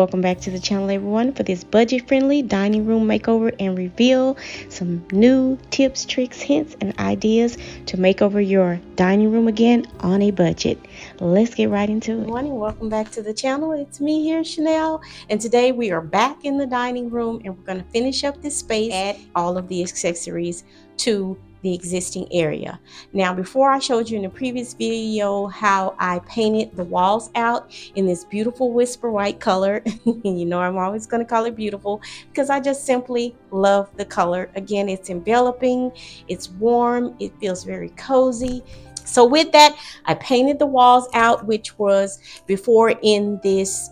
Welcome back to the channel, everyone, for this budget-friendly dining room makeover and reveal some new tips, tricks, hints, and ideas to make over your dining room again on a budget. Let's get right into it. Good morning, welcome back to the channel. It's me here, Chanel, and today we are back in the dining room and we're going to finish up this space, add all of the accessories to the existing area. Now, before I showed you in the previous video how I painted the walls out in this beautiful whisper white color, and you know I'm always going to call it beautiful because I just simply love the color. Again, it's enveloping, it's warm, it feels very cozy. So with that, I painted the walls out, which was before in this,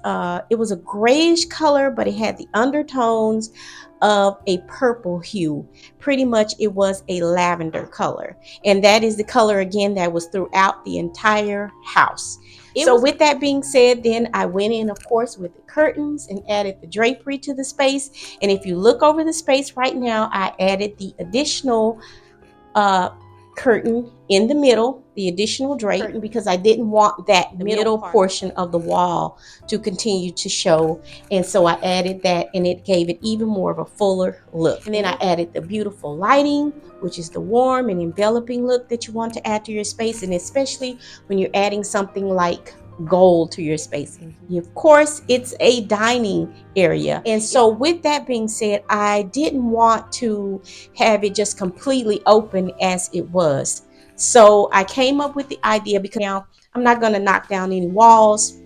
it was a grayish color, but it had the undertones of a purple hue. Pretty much it was a lavender color. And that is the color, again, that was throughout the entire house. So with that being said, then I went in, of course, with the curtains and added the drapery to the space. And if you look over the space right now, I added the additional curtain in the middle, the additional drape, because I didn't want that middle portion of the wall to continue to show. And so I added that, and it gave it even more of a fuller look. And then I added the beautiful lighting, which is the warm and enveloping look that you want to add to your space, and especially when you're adding something like gold to your space. Of course, it's a dining area, and so with that being said, I didn't want to have it just completely open as it was. So I came up with the idea, because now I'm not going to knock down any walls,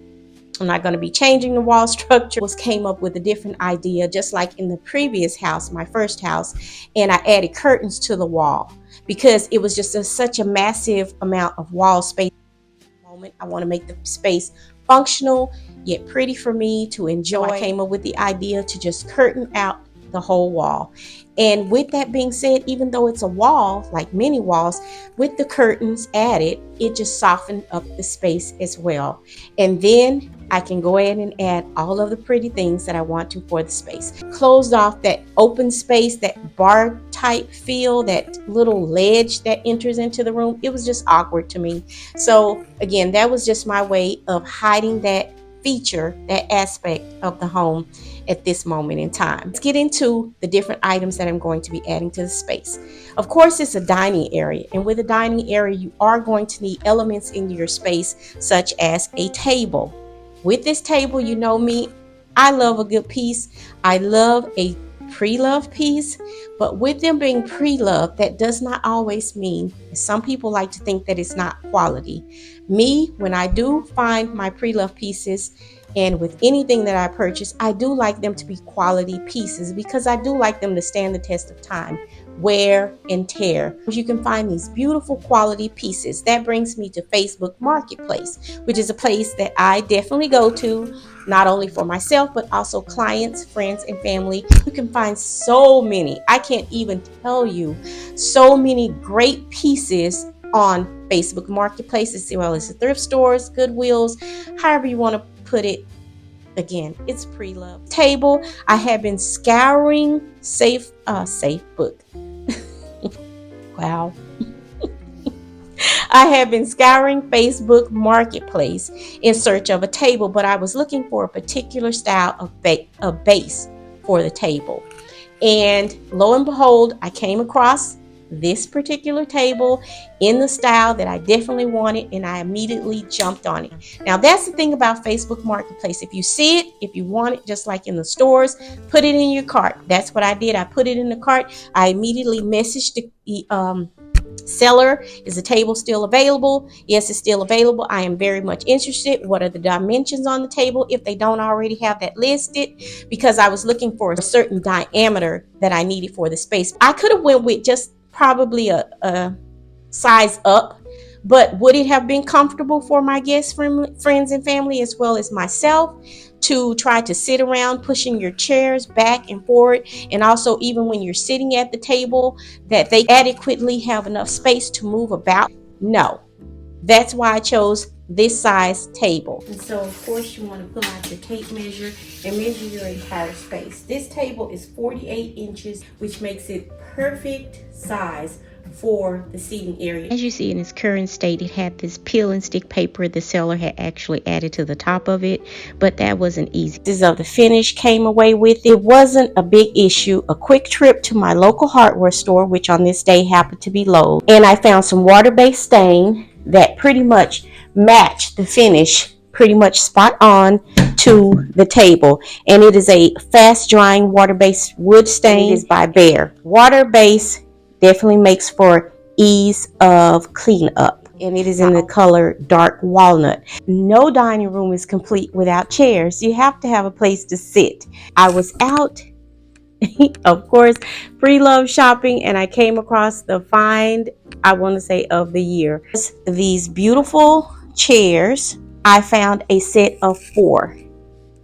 I'm not going to be changing the wall structure. Came up with a different idea, just like in the previous house, my first house, and I added curtains to the wall because it was just such a massive amount of wall space. I want to make the space functional yet pretty for me to enjoy. So I came up with the idea to just curtain out the whole wall. And with that being said, even though it's a wall, like many walls, with the curtains added, it just softened up the space as well. And then I can go ahead and add all of the pretty things that I want to for the space. Closed off that open space, that bar type feel, that little ledge that enters into the room. It was just awkward to me. So again, that was just my way of hiding that feature, that aspect of the home at this moment in time. Let's get into the different items that I'm going to be adding to the space. Of course, it's a dining area, and with a dining area, you are going to need elements in your space such as a table. With this table, you know me, I love a good piece. I love a pre-loved piece, but with them being pre-loved, that does not always mean, some people like to think that it's not quality. Me, when I do find my pre-loved pieces, and with anything that I purchase, I do like them to be quality pieces because I do like them to stand the test of time, wear and tear. You can find these beautiful quality pieces. That brings me to Facebook Marketplace, which is a place that I definitely go to, not only for myself, but also clients, friends, and family. You can find so many, I can't even tell you, so many great pieces on Facebook Marketplace, as well as the thrift stores, Goodwills, however you want to put it. Again, it's pre-loved. Table, I have been scouring safe book. Wow. I have been scouring Facebook Marketplace in search of a table, but I was looking for a particular style of base for the table. And lo and behold, I came across this particular table in the style that I definitely wanted, and I immediately jumped on it. Now, that's the thing about Facebook Marketplace. If you see it, if you want it, just like in the stores, put it in your cart. That's what I did. I put it in the cart. I immediately messaged the seller, is the table still available? Yes, it's still available. I am very much interested. What are the dimensions on the table if they don't already have that listed? Because I was looking for a certain diameter that I needed for the space. I could have went with just probably a size up, but would it have been comfortable for my guests, friends and family, as well as myself, to try to sit around pushing your chairs back and forward, and also even when you're sitting at the table, that they adequately have enough space to move about? No. That's why I chose this size table. And so of course you want to pull out your tape measure and measure your entire space. This table is 48 inches, which makes it perfect size for the seating area. As you see in its current state, it had this peel and stick paper the seller had actually added to the top of it, but that wasn't easy. Pieces of the finish came away with it. It wasn't a big issue. A quick trip to my local hardware store, which on this day happened to be Lowe's, and I found some water-based stain that pretty much matched the finish pretty much spot on to the table, and it is a fast drying water-based wood stain. It is by Behr. Water-based definitely makes for ease of cleanup, and it is in the color dark walnut. No dining room is complete without chairs. You have to have a place to sit. I was out of course pre-love shopping, and I came across the find, I want to say, of the year. These beautiful chairs. I found a set of 4,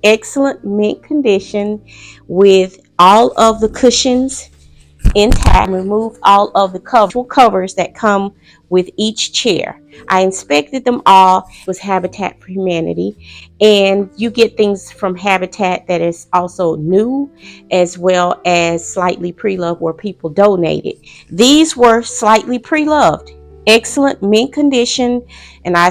excellent mint condition with all of the cushions intact. Removed all of the covers that come with each chair. I inspected them all. It was Habitat for Humanity, and you get things from Habitat that is also new as well as slightly pre-loved where people donated. These were slightly pre-loved, excellent mint condition, and I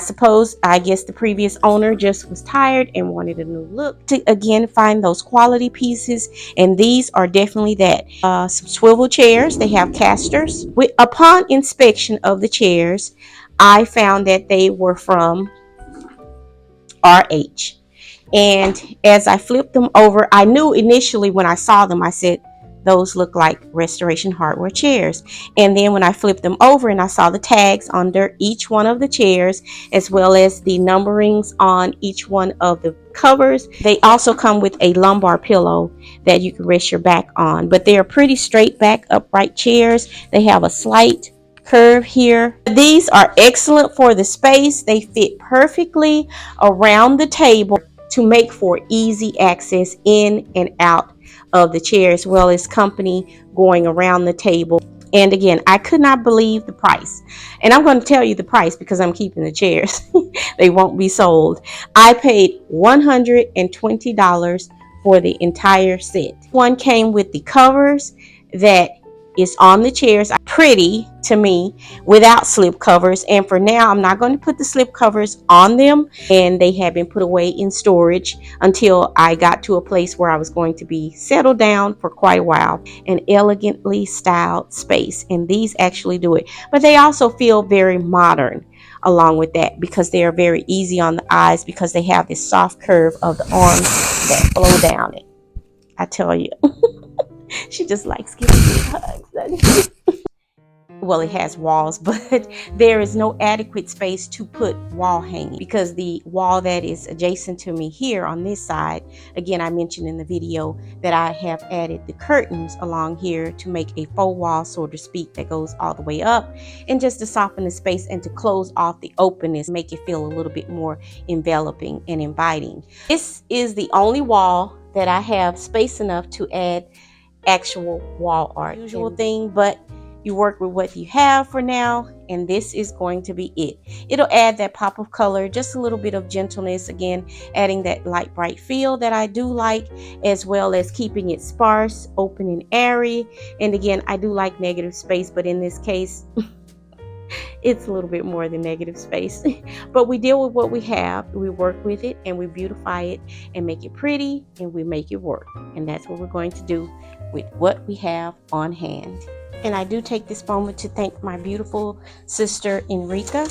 guess the previous owner just was tired and wanted a new look to again find those quality pieces, and these are definitely that. Some swivel chairs, they have casters. Upon inspection of the chairs, I found that they were from RH, and as I flipped them over, I knew initially when I saw them, I said, those look like Restoration Hardware chairs. And then when I flipped them over and I saw the tags under each one of the chairs, as well as the numberings on each one of the covers, they also come with a lumbar pillow that you can rest your back on. But they are pretty straight back, upright chairs. They have a slight curve here. These are excellent for the space. They fit perfectly around the table to make for easy access in and out of the chair, as well as company going around the table. And again, I could not believe the price, and I'm going to tell you the price because I'm keeping the chairs. They won't be sold. I paid $120 for the entire set. One came with the covers that is on the chairs, pretty to me, without slip covers, and for now I'm not going to put the slip covers on them, and they have been put away in storage until I got to a place where I was going to be settled down for quite a while. An elegantly styled space, and these actually do it, but they also feel very modern along with that because they are very easy on the eyes because they have this soft curve of the arms that flow down it. I tell you. She just likes giving me hugs. Well, it has walls, but there is no adequate space to put wall hanging because the wall that is adjacent to me here on this side, again, I mentioned in the video that I have added the curtains along here to make a faux wall, so to speak, that goes all the way up, and just to soften the space and to close off the openness, make it feel a little bit more enveloping and inviting. This is the only wall that I have space enough to add actual wall art. Usual thing, but you work with what you have for now, and this is going to be it. It'll add that pop of color, just a little bit of gentleness, again adding that light bright feel that I do like, as well as keeping it sparse, open and airy. And again, I do like negative space, but in this case it's a little bit more than negative space. But we deal with what we have, we work with it, and we beautify it and make it pretty, and we make it work. And that's what we're going to do with what we have on hand. And I do take this moment to thank my beautiful sister Enrica,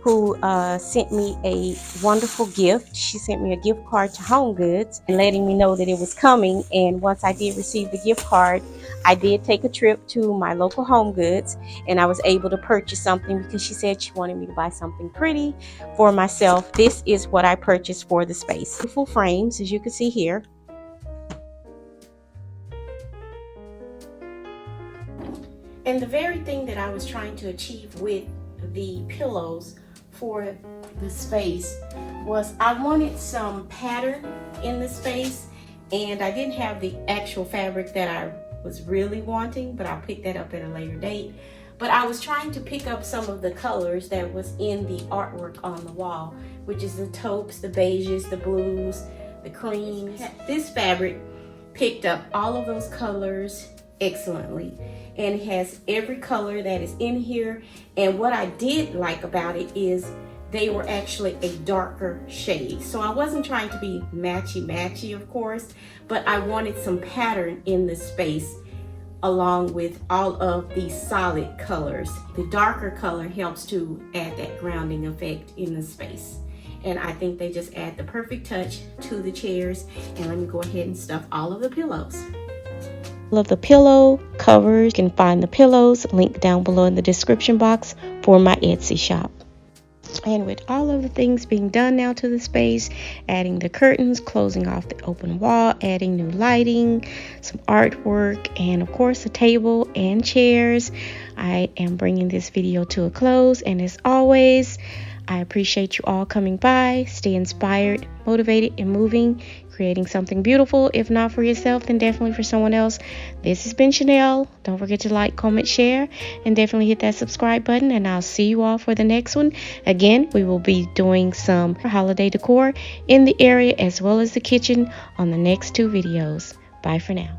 who sent me a wonderful gift. She sent me a gift card to Home Goods and letting me know that it was coming. And once I did receive the gift card, I did take a trip to my local Home Goods, and I was able to purchase something because she said she wanted me to buy something pretty for myself. This is what I purchased for the space. Beautiful frames, as you can see here. And the very thing that I was trying to achieve with the pillows for the space was I wanted some pattern in the space, and I didn't have the actual fabric that I was really wanting, but I'll pick that up at a later date. But I was trying to pick up some of the colors that was in the artwork on the wall, which is the taupes, the beiges, the blues, the creams. This fabric picked up all of those colors excellently, and it has every color that is in here. And what I did like about it is they were actually a darker shade. So I wasn't trying to be matchy-matchy, of course, but I wanted some pattern in the space along with all of these solid colors. The darker color helps to add that grounding effect in the space. And I think they just add the perfect touch to the chairs. And let me go ahead and stuff all of the pillows. All of the pillow covers, you can find the pillows linked down below in the description box for my Etsy shop. And with all of the things being done now to the space, adding the curtains, closing off the open wall, adding new lighting, some artwork, and of course a table and chairs, I am bringing this video to a close. And as always, I appreciate you all coming by. Stay inspired, motivated, and moving, creating something beautiful. If not for yourself, then definitely for someone else. This has been Chanel. Don't forget to like, comment, share, and definitely hit that subscribe button. And I'll see you all for the next one. Again, we will be doing some holiday decor in the area as well as the kitchen on the next 2 videos. Bye for now.